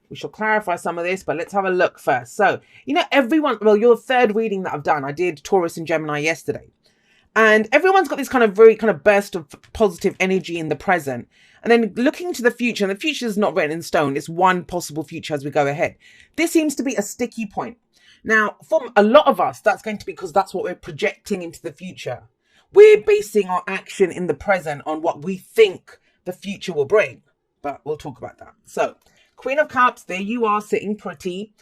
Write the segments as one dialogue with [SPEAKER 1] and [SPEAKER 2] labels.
[SPEAKER 1] We shall clarify some of this, but let's have a look first. So, everyone, well, your third reading that I've done, I did Taurus and Gemini yesterday. And everyone's got this kind of very kind of burst of positive energy in the present. And then looking to the future, and the future is not written in stone. It's one possible future as we go ahead. This seems to be a sticky point. Now, for a lot of us, that's going to be because that's what we're projecting into the future. We're basing our action in the present on what we think the future will bring. But we'll talk about that. So, Queen of Cups, there you are sitting pretty.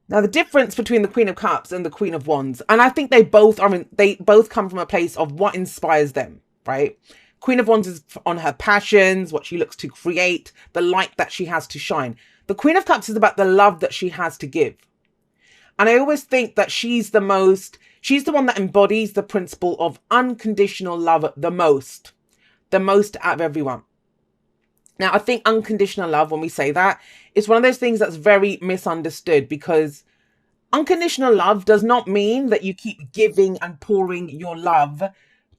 [SPEAKER 1] Now, the difference between the Queen of Cups and the Queen of Wands, and I think they both come from a place of what inspires them, right? Queen of Wands is on her passions, what she looks to create, the light that she has to shine. The Queen of Cups is about the love that she has to give. And I always think that she's the one that embodies the principle of unconditional love the most out of everyone. Now, I think unconditional love, when we say that, is one of those things that's very misunderstood, because unconditional love does not mean that you keep giving and pouring your love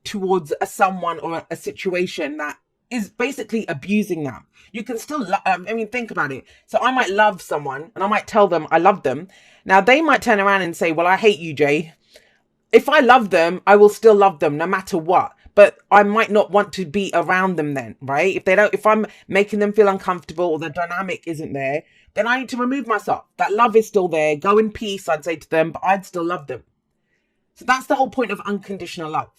[SPEAKER 1] towards someone or a situation that is basically abusing them. You can still think about it. So I might love someone and I might tell them I love them. Now, they might turn around and say, well, I hate you, Jay. If I love them, I will still love them no matter what. But I might not want to be around them then, right? If I'm making them feel uncomfortable or the dynamic isn't there, then I need to remove myself. That love is still there. Go in peace, I'd say to them, but I'd still love them. So that's the whole point of unconditional love.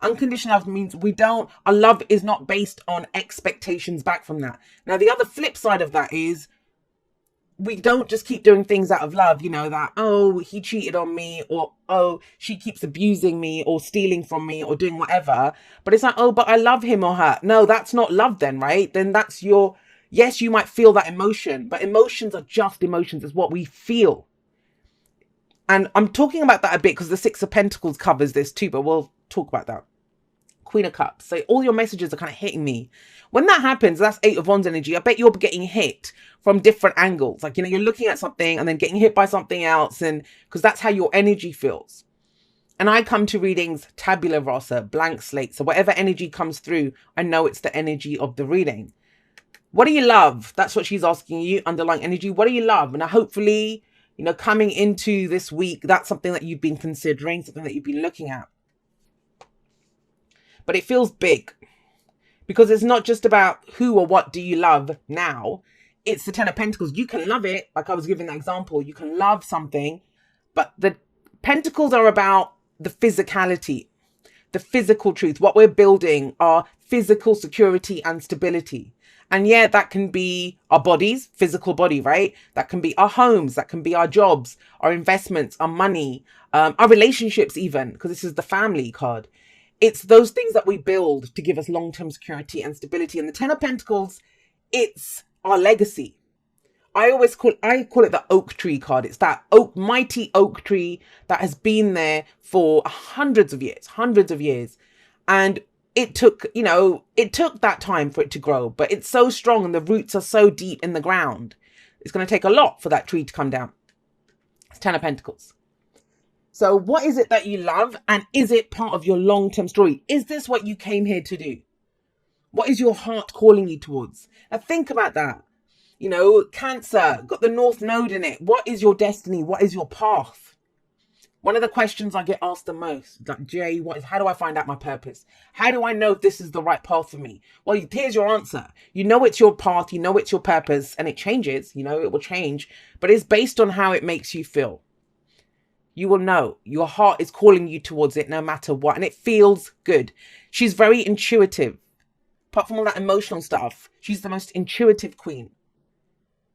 [SPEAKER 1] Unconditional love means our love is not based on expectations back from that. Now, the other flip side of that is we don't just keep doing things out of love, that, oh, he cheated on me, or, oh, she keeps abusing me or stealing from me or doing whatever. But it's like, oh, but I love him or her. No, that's not love then, right? Then that's yes, you might feel that emotion, but emotions are just emotions. It's what we feel. And I'm talking about that a bit because the Six of Pentacles covers this too, but we'll talk about that. Queen of Cups. So all your messages are kind of hitting me. When that happens, that's Eight of Wands energy. I bet you're getting hit from different angles. Like, you're looking at something and then getting hit by something else. And because that's how your energy feels. And I come to readings tabula rasa, blank slate. So whatever energy comes through, I know it's the energy of the reading. What do you love? That's what she's asking you, underlying energy. What do you love? And hopefully, coming into this week, that's something that you've been considering, something that you've been looking at. But it feels big, because it's not just about who or what do you love now. It's the Ten of Pentacles. You can love it. Like I was giving that example. You can love something, but the Pentacles are about the physicality, the physical truth. What we're building are physical security and stability. And yeah, that can be our bodies, physical body, right? That can be our homes. That can be our jobs, our investments, our money, our relationships even, because this is the family card. It's those things that we build to give us long-term security and stability. And the Ten of Pentacles, it's our legacy. I call it the oak tree card. It's that mighty oak tree that has been there for hundreds of years. And it took that time for it to grow, but it's so strong and the roots are so deep in the ground. It's going to take a lot for that tree to come down. It's Ten of Pentacles. So what is it that you love? And is it part of your long-term story? Is this what you came here to do? What is your heart calling you towards? Now think about that. Cancer, got the North Node in it. What is your destiny? What is your path? One of the questions I get asked the most, like, Jay, how do I find out my purpose? How do I know if this is the right path for me? Well, here's your answer. It's your path, it's your purpose, and it changes, it will change, but it's based on how it makes you feel. You will know your heart is calling you towards it no matter what. And it feels good. She's very intuitive. Apart from all that emotional stuff, she's the most intuitive queen.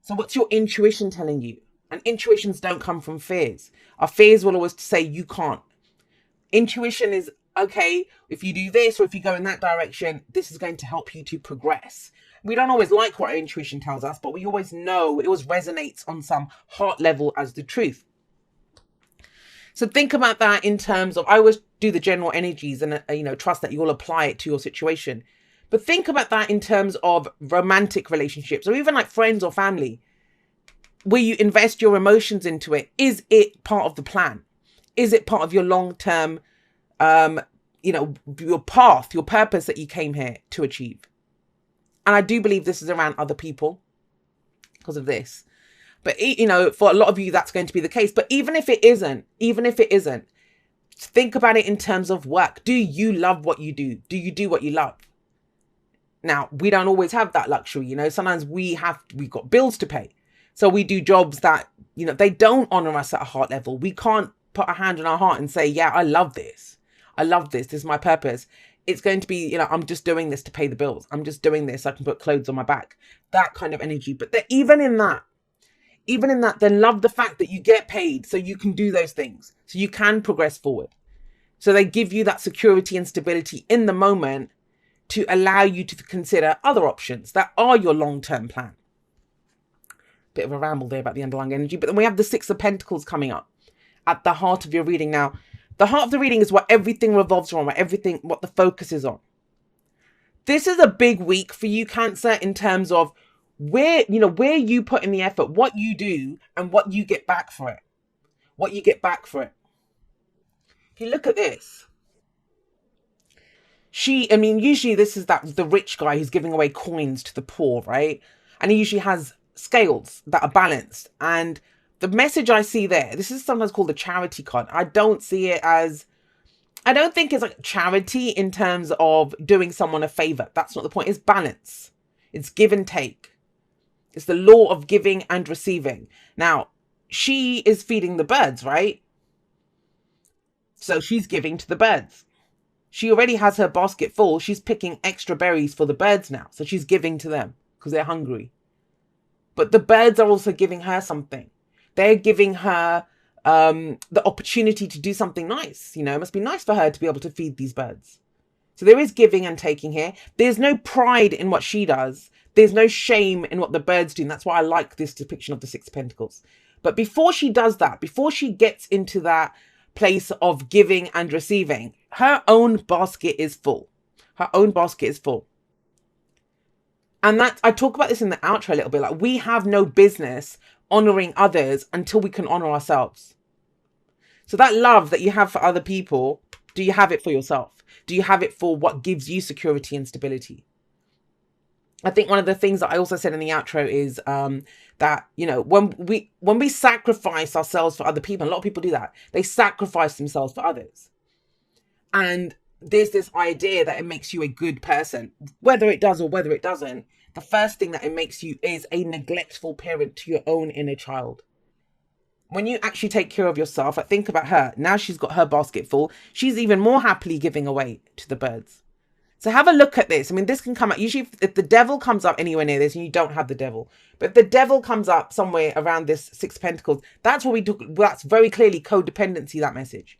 [SPEAKER 1] So what's your intuition telling you? And intuitions don't come from fears. Our fears will always say you can't. Intuition is, okay, if you do this or if you go in that direction, this is going to help you to progress. We don't always like what our intuition tells us, but we always know, it always resonates on some heart level as the truth. So think about that in terms of, I always do the general energies and, trust that you'll apply it to your situation. But think about that in terms of romantic relationships or even like friends or family, where you invest your emotions into it. Is it part of the plan? Is it part of your long-term, your path, your purpose that you came here to achieve? And I do believe this is around other people. because of this. But, you know, for a lot of you, that's going to be the case. But even if it isn't, think about it in terms of work. Do you love what you do? Do you do what you love? Now, we don't always have that luxury. You know, sometimes we've got bills to pay. So we do jobs that, you know, they don't honor us at a heart level. We can't put a hand on our heart and say, yeah, I love this. I love this. This is my purpose. It's going to be, you know, I'm just doing this to pay the bills. I'm just doing this so I can put clothes on my back. That kind of energy. But even in that, then love the fact that you get paid so you can do those things, so you can progress forward. So they give you that security and stability in the moment to allow you to consider other options that are your long-term plan. Bit of a ramble there about the underlying energy. But then we have the Six of Pentacles coming up at the heart of your reading. Now, the heart of the reading is what everything revolves around, what the focus is on. This is a big week for you, Cancer, in terms of where you put in the effort, what you do, and what you get back for it. If you look at this, usually this is the rich guy who's giving away coins to the poor, right? And he usually has scales that are balanced. And the message I see there, this is sometimes called the charity card. I don't think it's like charity in terms of doing someone a favor. That's not the point. It's balance. It's give and take. It's the law of giving and receiving. Now, she is feeding the birds, right? So she's giving to the birds. She already has her basket full. She's picking extra berries for the birds now. So she's giving to them because they're hungry. But the birds are also giving her something. They're giving her the opportunity to do something nice. You know, it must be nice for her to be able to feed these birds. So there is giving and taking here. There's no pride in what she does. There's no shame in what the birds do. And that's why I like this depiction of the Six of Pentacles. But before she does that, before she gets into that place of giving and receiving, her own basket is full. And that, I talk about this in the outro a little bit, like we have no business honoring others until we can honor ourselves. So that love that you have for other people, do you have it for yourself? Do you have it for what gives you security and stability? I think one of the things that I also said in the outro is that, you know, when we sacrifice ourselves for other people, a lot of people do that. They sacrifice themselves for others. And there's this idea that it makes you a good person. Whether it does or whether it doesn't, the first thing that it makes you is a neglectful parent to your own inner child. When you actually take care of yourself, like think about her. Now she's got her basket full. She's even more happily giving away to the birds. So have a look at this. I mean, this can come up. Usually if the devil comes up anywhere near this and you don't have the devil, but if the devil comes up somewhere around this Six of Pentacles, that's what we took. That's very clearly codependency, that message.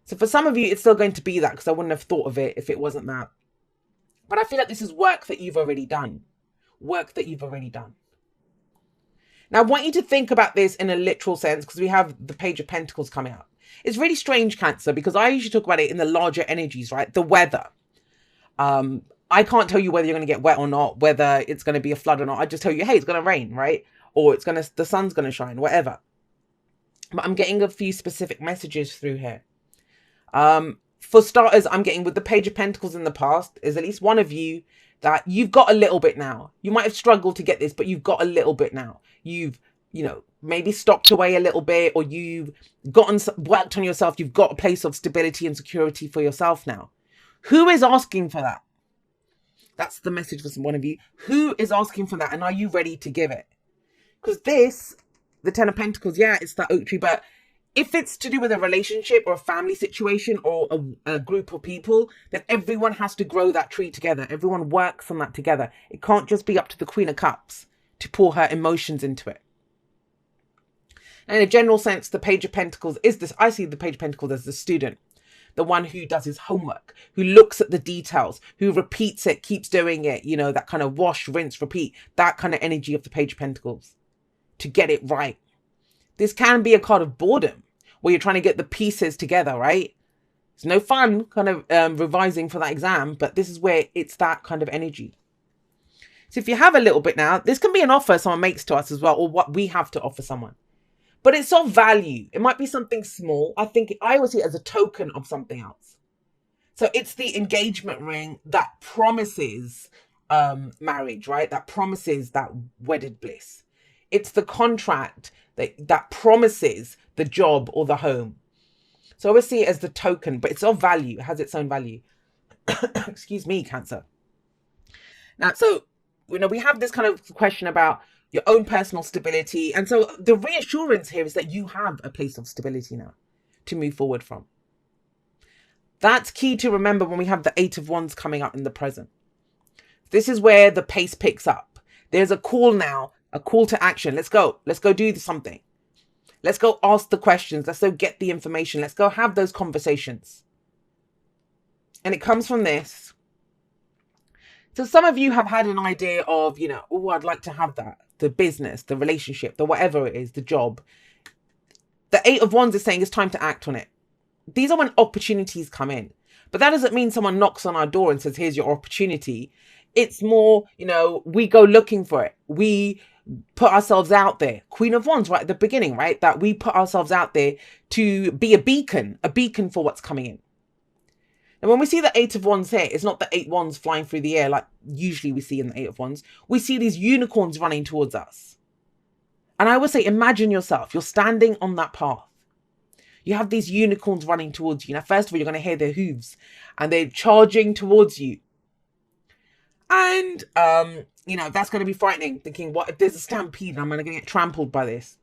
[SPEAKER 1] So for some of you, it's still going to be that, because I wouldn't have thought of it if it wasn't that. But I feel like this is work that you've already done. Now, I want you to think about this in a literal sense, because we have the Page of Pentacles coming up. It's really strange, Cancer, because I usually talk about it in the larger energies, right? The weather. I can't tell you whether you're going to get wet or not, whether it's going to be a flood or not. I just tell you, hey, it's going to rain, right? Or the sun's going to shine, whatever. But I'm getting a few specific messages through here. For starters, I'm getting with the Page of Pentacles in the past, is at least one of you that you've got a little bit now. You might have struggled to get this, but you've got a little bit now. You've, you know, maybe stopped away a little bit, or you've worked on yourself. You've got a place of stability and security for yourself now. Who is asking for that? That's the message for one of you. Who is asking for that? And are you ready to give it? Because this, the Ten of Pentacles, yeah, it's that oak tree, but if it's to do with a relationship or a family situation or a group of people, then everyone has to grow that tree together. Everyone works on that together. It can't just be up to the Queen of Cups to pour her emotions into it. And in a general sense, the Page of Pentacles is this. I see the Page of Pentacles as the student, the one who does his homework, who looks at the details, who repeats it, keeps doing it, you know, that kind of wash, rinse, repeat, that kind of energy of the Page of Pentacles to get it right. This can be a card of boredom, where you're trying to get the pieces together, right? It's no fun kind of revising for that exam, but this is where it's that kind of energy. So if you have a little bit now, this can be an offer someone makes to us as well, or what we have to offer someone. But it's of value. It might be something small. I always see it as a token of something else. So it's the engagement ring that promises marriage, right? That promises that wedded bliss. It's the contract that promises the job or the home. So I always see it as the token, but it's of value. It has its own value. Excuse me, Cancer. Now, so, we have this kind of question about your own personal stability. And so the reassurance here is that you have a place of stability now to move forward from. That's key to remember when we have the Eight of Wands coming up in the present. This is where the pace picks up. There's a call now, a call to action. Let's go. Let's go do something. Let's go ask the questions. Let's go get the information. Let's go have those conversations. And it comes from this. So some of you have had an idea of, oh, I'd like to have that. The business, the relationship, the whatever it is, the job. The Eight of Wands is saying it's time to act on it. These are when opportunities come in. But that doesn't mean someone knocks on our door and says, here's your opportunity. It's more, we go looking for it. We put ourselves out there. Queen of Wands right at the beginning, right? That we put ourselves out there to be a beacon for what's coming in. And when we see the Eight of Wands here, it's not the 8 wands flying through the air like usually we see in the Eight of Wands. We see these unicorns running towards us. And I would say, imagine yourself. You're standing on that path. You have these unicorns running towards you. Now, first of all, you're going to hear their hooves and they're charging towards you. And, that's going to be frightening. Thinking, what if there's a stampede and I'm going to get trampled by this?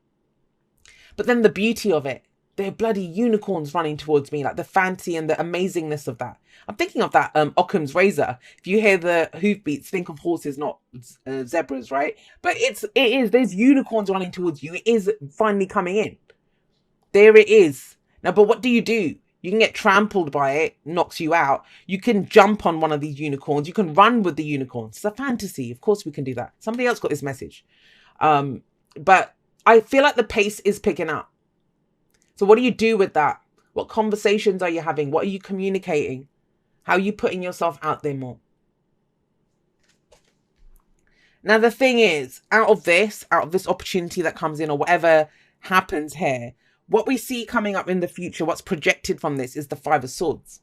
[SPEAKER 1] But then the beauty of it, they're bloody unicorns running towards me, like the fancy and the amazingness of that. I'm thinking of that Occam's razor. If you hear the hoof beats, think of horses, not zebras, right? But there's unicorns running towards you. It is finally coming in. There it is. Now, but what do? You can get trampled by it, knocks you out. You can jump on one of these unicorns. You can run with the unicorns. It's a fantasy. Of course we can do that. Somebody else got this message. But I feel like the pace is picking up. So what do you do with that? What conversations are you having? What are you communicating? How are you putting yourself out there more? Now, the thing is, out of this opportunity that comes in or whatever happens here, what we see coming up in the future, what's projected from this is the Five of Swords.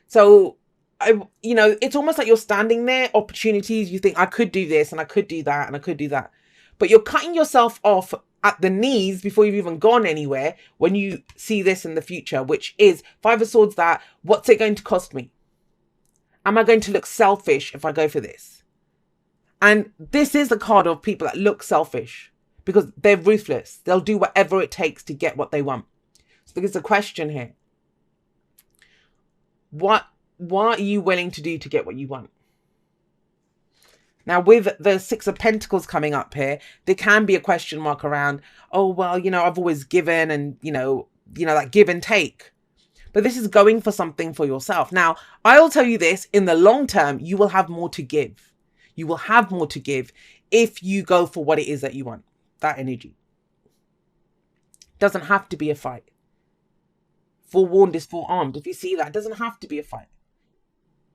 [SPEAKER 1] So, it's almost like you're standing there, opportunities, you think I could do this and I could do that and I could do that. But you're cutting yourself off at the knees before you've even gone anywhere when you see this in the future, which is Five of Swords, that what's it going to cost me? Am I going to look selfish if I go for this? And this is the card of people that look selfish because they're ruthless. They'll do whatever it takes to get what they want. So there's a question here. What are you willing to do to get what you want? Now, with the Six of Pentacles coming up here, there can be a question mark around, oh, well, I've always given and, that give and take. But this is going for something for yourself. Now, I'll tell you this, in the long term, you will have more to give. You will have more to give if you go for what it is that you want, that energy. Doesn't have to be a fight. Forewarned is forearmed. If you see that, it doesn't have to be a fight.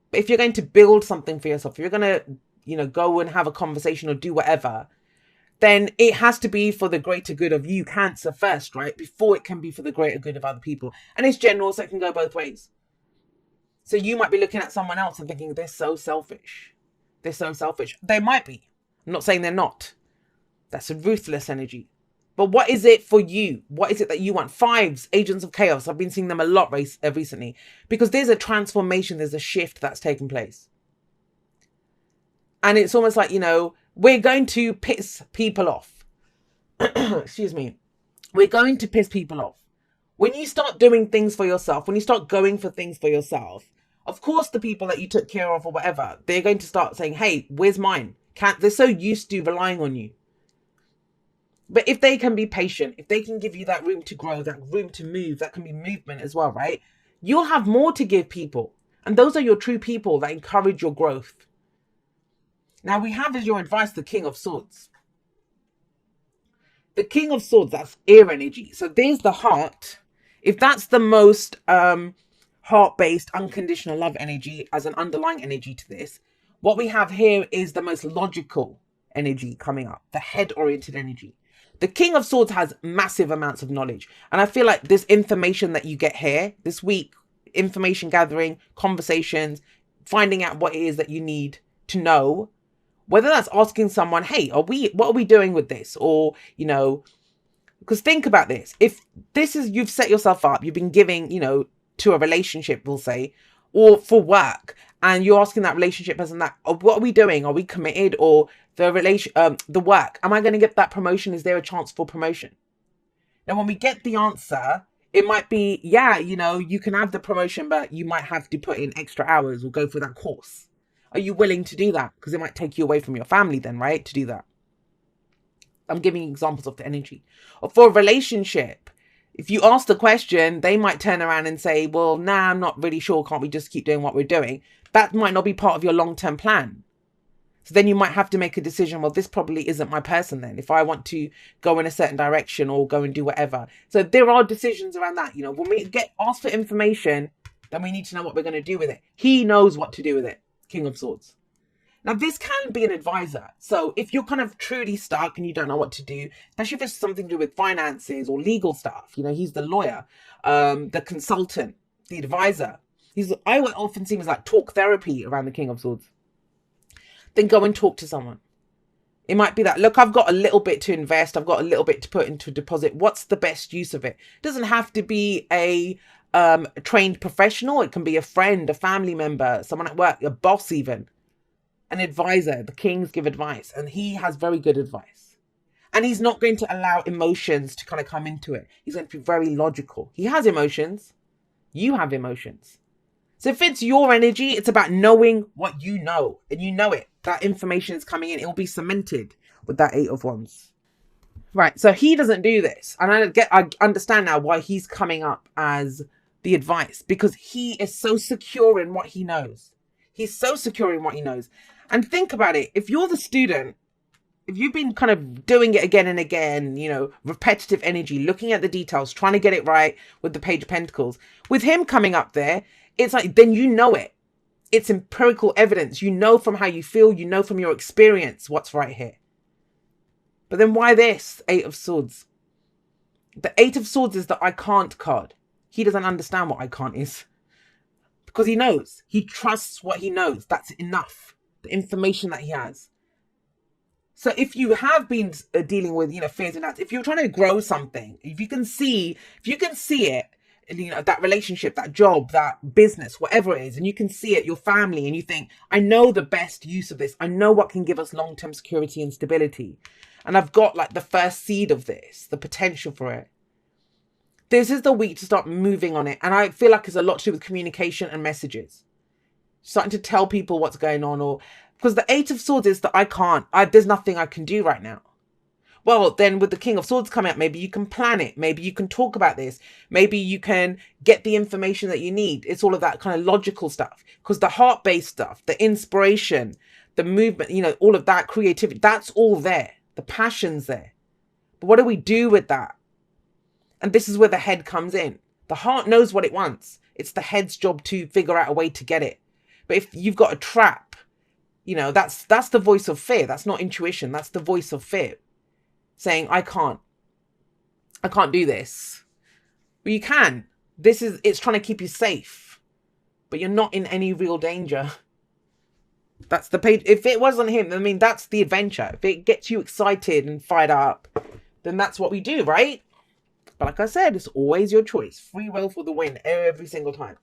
[SPEAKER 1] But if you're going to build something for yourself, if you're going to go and have a conversation or do whatever, then it has to be for the greater good of you, Cancer, first, right? Before it can be for the greater good of other people. And it's general, so it can go both ways. So you might be looking at someone else and thinking, they're so selfish. They're so selfish. They might be. I'm not saying they're not. That's a ruthless energy. But what is it for you? What is it that you want? Fives, Agents of Chaos. I've been seeing them a lot recently because there's a transformation. There's a shift that's taken place. And it's almost like, we're going to piss people off. Excuse me. We're going to piss people off. When you start doing things for yourself, when you start going for things for yourself, of course, the people that you took care of or whatever, they're going to start saying, hey, where's mine? They're so used to relying on you. But if they can be patient, if they can give you that room to grow, that room to move, that can be movement as well, right? You'll have more to give people. And those are your true people that encourage your growth. Now, we have as your advice the King of Swords. The King of Swords, that's air energy. So there's the heart. If that's the most heart-based, unconditional love energy as an underlying energy to this, what we have here is the most logical energy coming up, the head-oriented energy. The King of Swords has massive amounts of knowledge. And I feel like this information that you get here this week, information gathering, conversations, finding out what it is that you need to know, Whether that's asking someone, hey, what are we doing with this? Or, because think about this. If this is, you've set yourself up, you've been giving, to a relationship, we'll say, or for work, and you're asking that relationship person that, oh, what are we doing? Are we committed? Or the work, am I going to get that promotion? Is there a chance for promotion? Now, when we get the answer, it might be, yeah, you can have the promotion, but you might have to put in extra hours or go for that course. Are you willing to do that? Because it might take you away from your family then, right? To do that. I'm giving examples of the energy. Or for a relationship, if you ask the question, they might turn around and say, well, nah, I'm not really sure. Can't we just keep doing what we're doing? That might not be part of your long-term plan. So then you might have to make a decision, well, this probably isn't my person then, if I want to go in a certain direction or go and do whatever. So there are decisions around that. When we get asked for information, then we need to know what we're going to do with it. He knows what to do with it. King of Swords. Now, this can be an advisor. So if you're kind of truly stuck and you don't know what to do, especially if it's something to do with finances or legal stuff, he's the lawyer, the consultant, the advisor. I often see him as like talk therapy around the King of Swords. Then go and talk to someone. It might be that, look, I've got a little bit to invest. I've got a little bit to put into a deposit. What's the best use of it? It doesn't have to be a trained professional. It can be a friend, a family member, someone at work, a boss even, an advisor. The kings give advice, and he has very good advice. And he's not going to allow emotions to kind of come into it. He's going to be very logical. He has emotions. You have emotions. So if it's your energy, it's about knowing what you know, and you know it. That information is coming in. It will be cemented with that 8 of Wands. Right. So he doesn't do this. And I understand now why he's coming up as the advice, because he is so secure in what he knows. He's so secure in what he knows. And think about it. If you're the student, if you've been kind of doing it again and again, repetitive energy, looking at the details, trying to get it right with the Page of Pentacles, with him coming up there, it's like, then you know it. It's empirical evidence. You know from how you feel, you know from your experience what's right here. But then why this 8 of Swords? The 8 of Swords is the I can't card. He doesn't understand what I can't is. Because he knows. He trusts what he knows. That's enough. The information that he has. So if you have been dealing with, fears and doubts, if you're trying to grow something, if you can see it, that relationship, that job, that business, whatever it is, and you can see it, your family, and you think, I know the best use of this. I know what can give us long-term security and stability. And I've got like the first seed of this, the potential for it. This is the week to start moving on it. And I feel like it's a lot to do with communication and messages. Starting to tell people what's going on, or because the 8 of Swords is that there's nothing I can do right now. Well, then with the King of Swords coming up, maybe you can plan it. Maybe you can talk about this. Maybe you can get the information that you need. It's all of that kind of logical stuff. Because the heart-based stuff, the inspiration, the movement, all of that creativity, that's all there. The passion's there. But what do we do with that? And this is where the head comes in. The heart knows what it wants. It's the head's job to figure out a way to get it. But if you've got a trap, that's the voice of fear. That's not intuition. That's the voice of fear. Saying, I can't do this. But you can. It's trying to keep you safe. But you're not in any real danger. That's the page. If it wasn't him, that's the adventure. If it gets you excited and fired up, then that's what we do, right? But like I said, it's always your choice. Free will for the win every single time.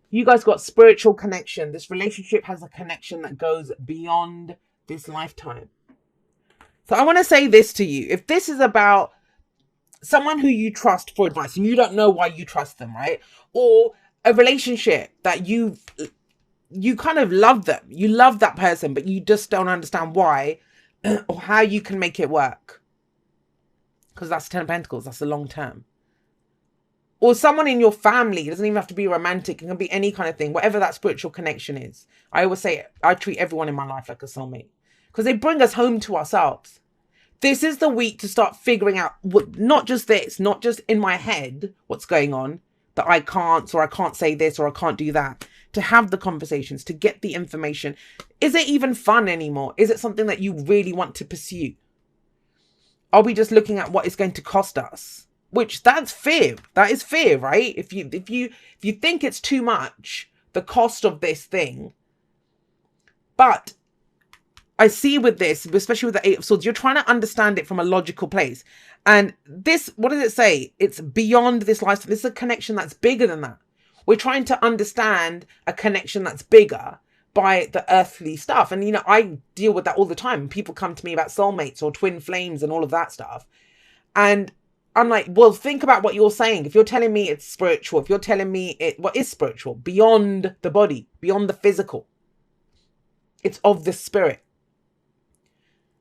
[SPEAKER 1] You guys got spiritual connection. This relationship has a connection that goes beyond this lifetime. So I want to say this to you. If this is about someone who you trust for advice and you don't know why you trust them, right? Or a relationship that you kind of love them. You love that person, but you just don't understand why or how you can make it work. Because that's 10 of Pentacles. That's the long term. Or someone in your family. It doesn't even have to be romantic. It can be any kind of thing. Whatever that spiritual connection is. I always say I treat everyone in my life like a soulmate. Because they bring us home to ourselves. This is the week to start figuring out, not just this, not just in my head, what's going on, that I can't, or I can't say this, or I can't do that. To have the conversations, to get the information. Is it even fun anymore? Is it something that you really want to pursue? Are we just looking at what it's going to cost us? Which, that's fear. That is fear, right? If you think it's too much, the cost of this thing. But I see with this, especially with the Eight of Swords, you're trying to understand it from a logical place. And this, what does it say? It's beyond this lifetime. This is a connection that's bigger than that. We're trying to understand a connection that's bigger by the earthly stuff. And, you know, I deal with that all the time. People come to me about soulmates or twin flames and all of that stuff. And I'm like, well, think about what you're saying. If you're telling me it's spiritual, if you're telling me what is spiritual, beyond the body, beyond the physical, it's of the spirit.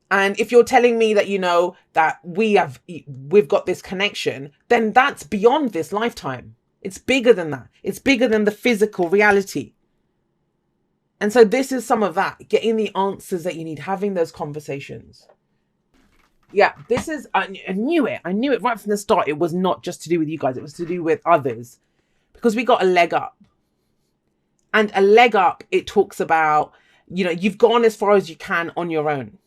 [SPEAKER 1] And if you're telling me that, you know, that we've got this connection, then that's beyond this lifetime. It's bigger than that. It's bigger than the physical reality. And so this is some of that, getting the answers that you need, having those conversations. Yeah, this is, I knew it. I knew it right from the start. It was not just to do with you guys. It was to do with others, because we got a leg up. And a leg up, it talks about, you know, you've gone as far as you can on your own.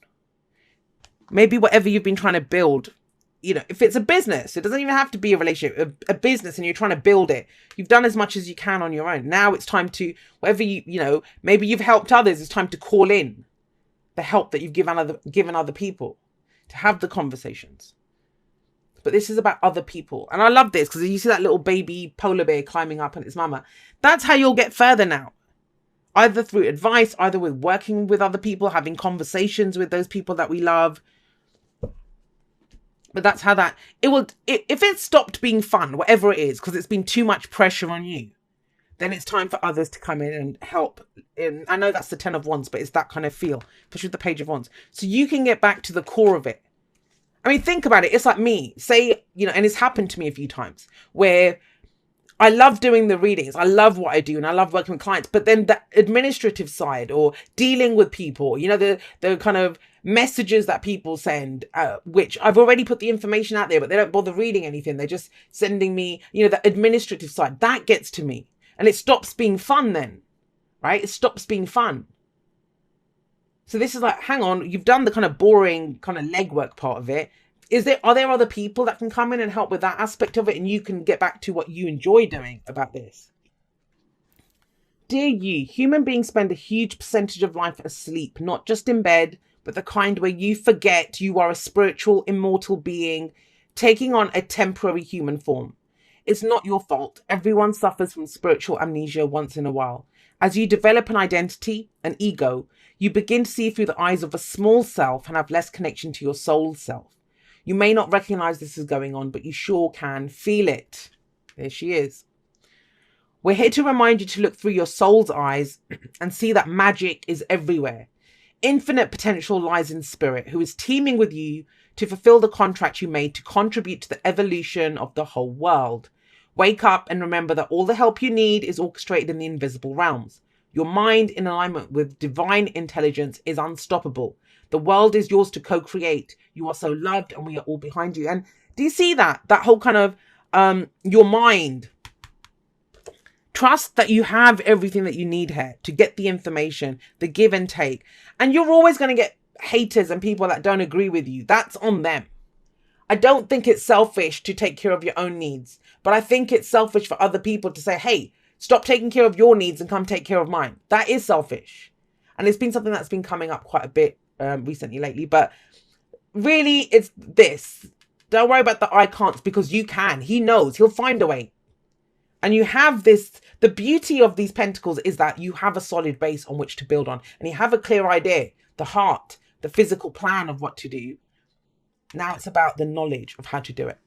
[SPEAKER 1] Maybe whatever you've been trying to build, you know, if it's a business, it doesn't even have to be a relationship, a business, and you're trying to build it. You've done as much as you can on your own. Now it's time to, whatever you know, maybe you've helped others. It's time to call in the help that you've given other people, to have the conversations. But this is about other people. And I love this, because you see that little baby polar bear climbing up on its mama. That's how you'll get further now. Either through advice, either with working with other people, having conversations with those people that we love. But that's how that, it will, if it stopped being fun, whatever it is, because it's been too much pressure on you, then it's time for others to come in and help. And I know that's the 10 of Wands, but it's that kind of feel, especially with the Page of Wands. So you can get back to the core of it. I mean, think about it. It's like me, say, you know, and it's happened to me a few times where I love doing the readings. I love what I do and I love working with clients. But then the administrative side, or dealing with people, you know, the kind of messages that people send, which I've already put the information out there, but they don't bother reading anything. They're just sending me, you know, the administrative side. That gets to me. And it stops being fun then, right? It stops being fun. So this is like, hang on, you've done the kind of boring kind of legwork part of it. Are there other people that can come in and help with that aspect of it, and you can get back to what you enjoy doing about this? Dear you, human beings spend a huge percentage of life asleep, not just in bed, but the kind where you forget you are a spiritual, immortal being taking on a temporary human form. It's not your fault. Everyone suffers from spiritual amnesia once in a while. As you develop an identity, an ego, you begin to see through the eyes of a small self and have less connection to your soul self. You may not recognize this is going on, but you sure can feel it. There she is. We're here to remind you to look through your soul's eyes and see that magic is everywhere. Infinite potential lies in spirit, who is teaming with you to fulfill the contract you made to contribute to the evolution of the whole world. Wake up and remember that all the help you need is orchestrated in the invisible realms. Your mind, in alignment with divine intelligence, is unstoppable. The world is yours to co-create. You are so loved and we are all behind you. And do you see that? That whole kind of your mind. Trust that you have everything that you need here to get the information, the give and take. And you're always going to get haters and people that don't agree with you. That's on them. I don't think it's selfish to take care of your own needs, but I think it's selfish for other people to say, hey, stop taking care of your needs and come take care of mine. That is selfish. And it's been something that's been coming up quite a bit recently lately, but really it's this. Don't worry about the I can'ts, because you can. He knows. He'll find a way. And you have this, the beauty of these pentacles is that you have a solid base on which to build on, and you have a clear idea, the heart, the physical plan of what to do. Now it's about the knowledge of how to do it.